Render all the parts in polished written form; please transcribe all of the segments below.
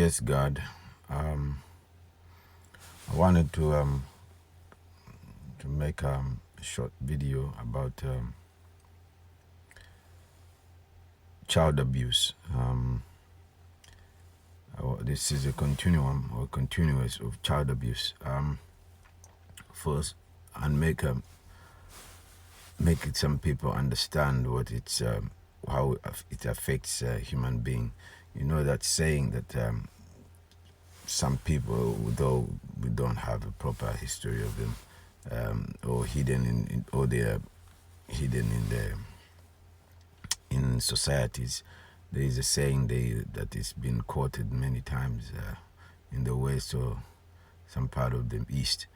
Yes, God. I wanted to make a short video about child abuse. This is a continuum or continuous of child abuse. First, and make it some people understand what it's how it affects a human being. You know that saying that some people, though we don't have a proper history of them, or hidden or they're hidden in societies. There is a saying that is been quoted many times in the West or some part of the East,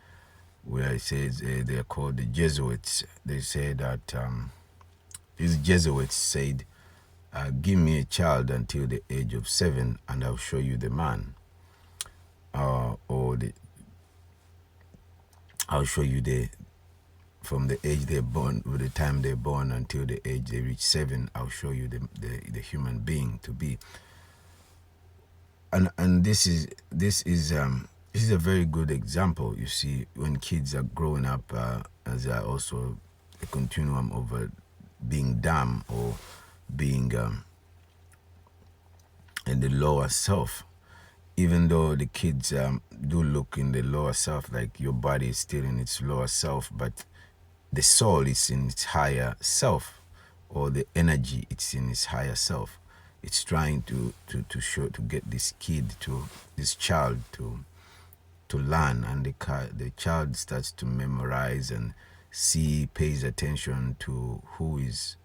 where it says they are called the Jesuits. They say that these Jesuits said, "Give me a child until the age of 7, and I'll show you the man." I'll show you from the age they're born, with the time they're born until the age they reach 7. I'll show you the human being to be. And this is a very good example. You see, when kids are growing up, as also a continuum of being dumb or being in the lower self. Even though the kids do look in the lower self, like your body is still in its lower self, but the soul is in its higher self, or the energy, it's in its higher self. It's trying to get this child to learn, and the child starts to memorize and pays attention to who is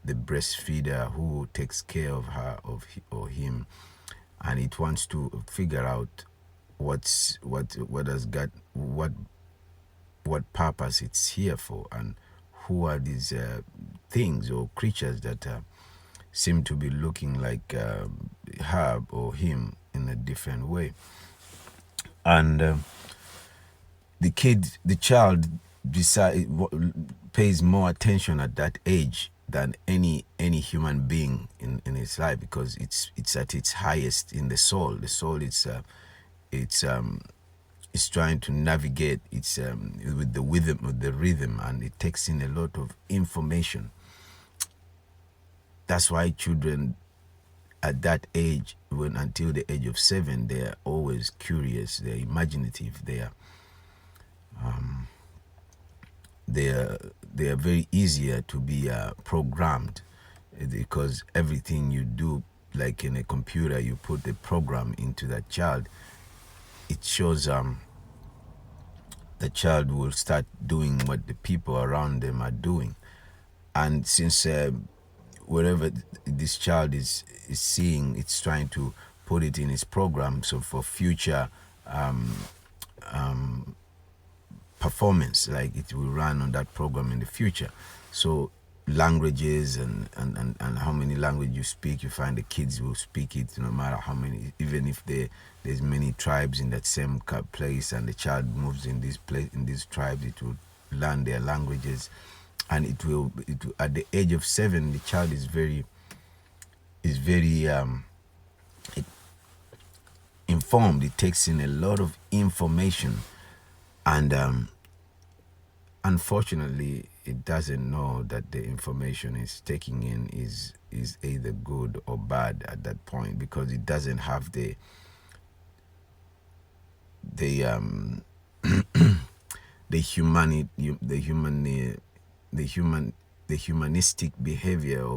the breastfeeder, who takes care of her or him. And it wants to figure out what purpose it's here for, and who are these things or creatures that seem to be looking like her or him in a different way. And the child pays more attention at that age than any human being in his life, because it's at its highest in the soul. The soul it's trying to navigate with the rhythm, and it takes in a lot of information. That's why children at that age, until the age of 7, they are always curious, they're imaginative, they are very easier to be programmed, because everything you do, like in a computer, you put a program into that child, it shows the child will start doing what the people around them are doing. And since whatever this child is seeing, it's trying to put it in its program, so for future performance, like it will run on that program in the future. So languages and how many languages you speak, you find the kids will speak it no matter how many, even if there's many tribes in that same place, and the child moves in these tribes, it will learn their languages. And it will at the age of 7, the child is very informed. It takes in a lot of information, and unfortunately it doesn't know that the information it's taking in is either good or bad at that point, because it doesn't have the humanistic behavior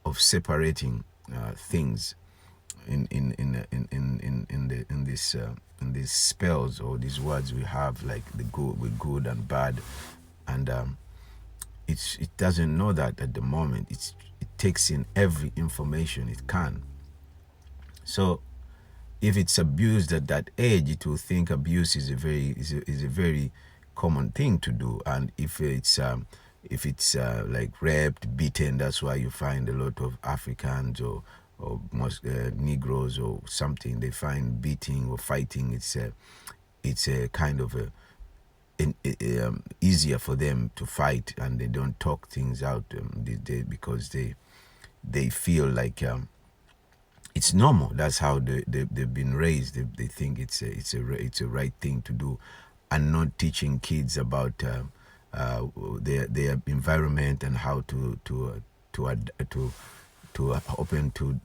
of separating things in these spells, or these words we have, like the good and bad, and it doesn't know that at the moment. It takes in every information it can. So if it's abused at that age, it will think abuse is a very common thing to do. And if it's like raped, beaten, that's why you find a lot of Africans or most Negroes or something, they find beating or fighting, it's a kind of easier for them to fight, and they don't talk things out because they feel like it's normal. That's how they've been raised. They think it's a right thing to do, and not teaching kids about their environment and how to open to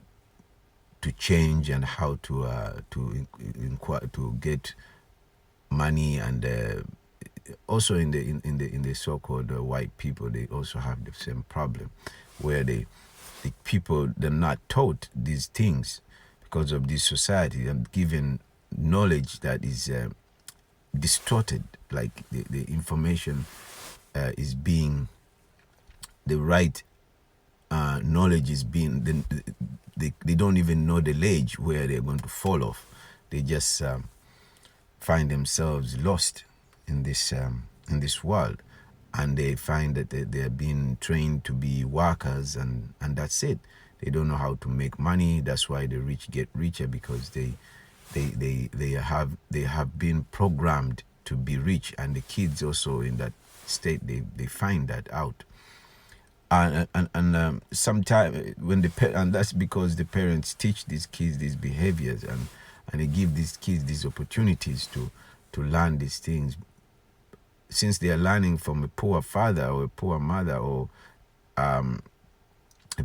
change, and how to get money. And also in the so-called white people, they also have the same problem, where the people, they're not taught these things because of this society, and given knowledge that is distorted. Like the information is being, the right knowledge is being, they don't even know the age where they're going to fall off. They just find themselves lost in this world, and they find that they're being trained to be workers, and that's it. They don't know how to make money. That's why the rich get richer, because they have been programmed to be rich, and the kids also in that state, they find that out. And sometimes when and that's because the parents teach these kids these behaviors, and they give these kids these opportunities to learn these things. Since they are learning from a poor father or a poor mother, or a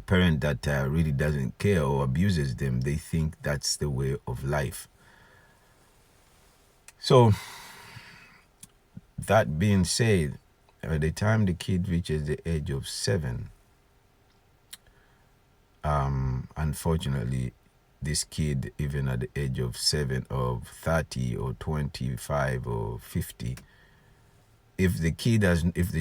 parent that really doesn't care or abuses them, they think that's the way of life. So that being said, by the time the kid reaches the age of 7, unfortunately, this kid, even at the age of 7, of 30 or 25 or 50, if the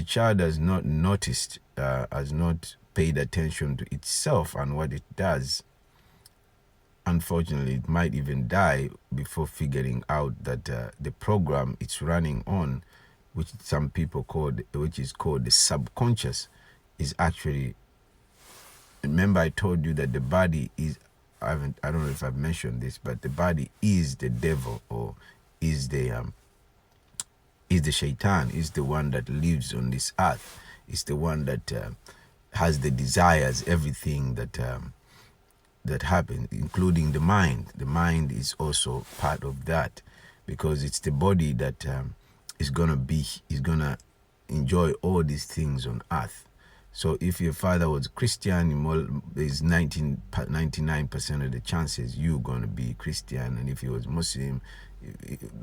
child has not noticed, has not paid attention to itself and what it does, unfortunately, it might even die before figuring out that the program it's running on, which some people which is called the subconscious, is actually. Remember, I told you that the body is. I don't know if I've mentioned this, but the body is the devil, or is the shaitan, is the one that lives on this earth. It's the one that has the desires, everything that happens, including the mind. The mind is also part of that, because it's the body that is gonna enjoy all these things on earth. So if your father was Christian, there's 99% of the chances you're gonna be Christian, and if he was Muslim,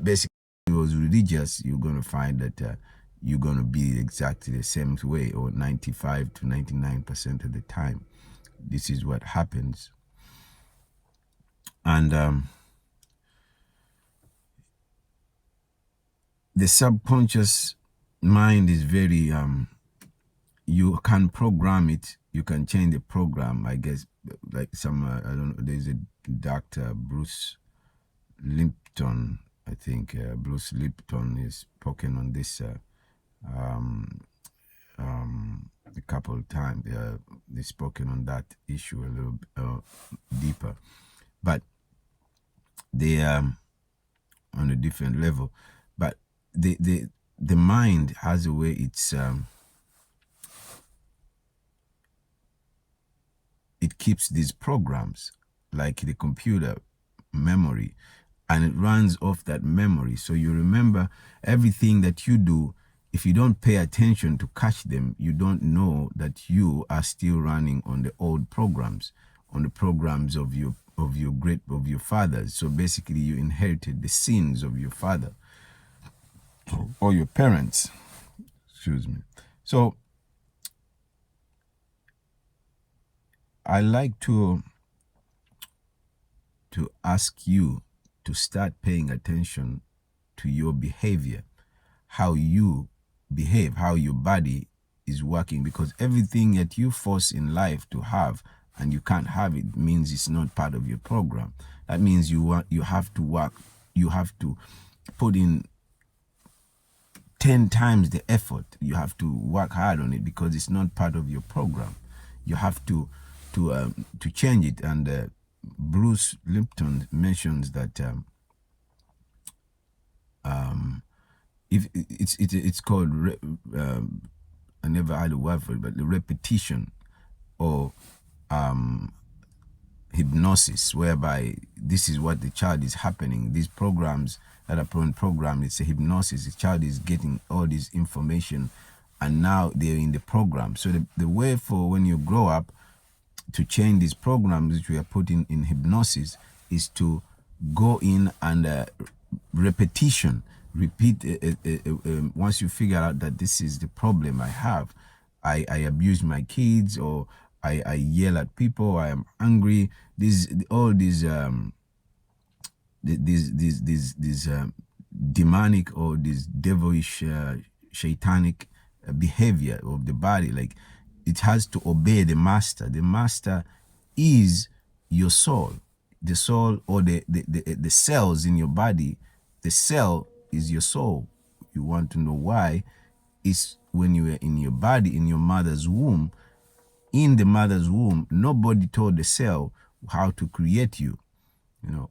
basically, if he was religious, you're gonna find that you're gonna be exactly the same way, or 95 to 99% of the time. This is what happens. And the subconscious mind is very you can program it, you can change the program, I guess. Like some I don't know, there's a Dr. Bruce Lipton, I think. Bruce Lipton is spoken on this a couple of times. They've spoken on that issue a little deeper, but they on a different level. But the mind has a way it keeps these programs, like the computer memory, and it runs off that memory. So you remember everything that you do. If you don't pay attention to catch them, you don't know that you are still running on the old programs, on the programs of your fathers. So basically, you inherited the sins of your father or your parents. Excuse me. So I like to ask you to start paying attention to your behavior, how you behave, how your body is working, because everything that you force in life to have and you can't have it means it's not part of your program. That means you have to work, you have to put in 10 times the effort. You have to work hard on it, because it's not part of your program. You have to change it. And Bruce Lipton mentions that if it's called I never had a word for it, but the repetition, or hypnosis, whereby this is what the child is happening. These programs that are programmed, it's a hypnosis. The child is getting all this information, and now they're in the program. So the way for when you grow up to change these programs which we are putting in hypnosis is to go in and repetition, repeat. Once you figure out that this is the problem I have, I abuse my kids, or I yell at people, I am angry. All these demonic or this devilish, satanic behavior of the body, like it has to obey the master. The master is your soul. The soul, or the cells in your body. The cell is your soul. You want to know why? It's when you were in your body, in your mother's womb. In the mother's womb, nobody told the cell how to create you.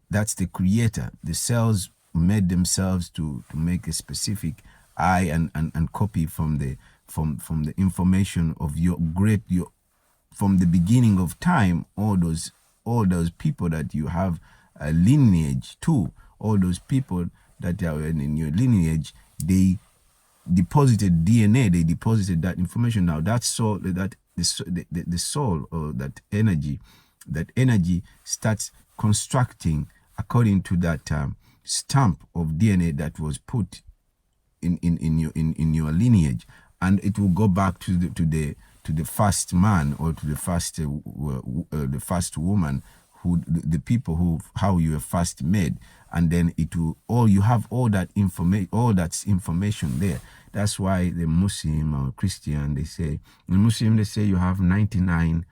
That's the creator. The cells made themselves to make a specific eye and copy from the information of your from the beginning of time. All those people that you have a lineage to, all those people that are in your lineage, they deposited DNA, they deposited that information. Now that soul, that the soul, or that energy starts constructing according to that stamp of DNA that was put in your lineage, and it will go back to the first man, or to the first woman, who the people who how you were first made, and then it will you have all that information there. That's why the Muslim or Christian, they say, in Muslim they say you have 99.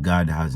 God has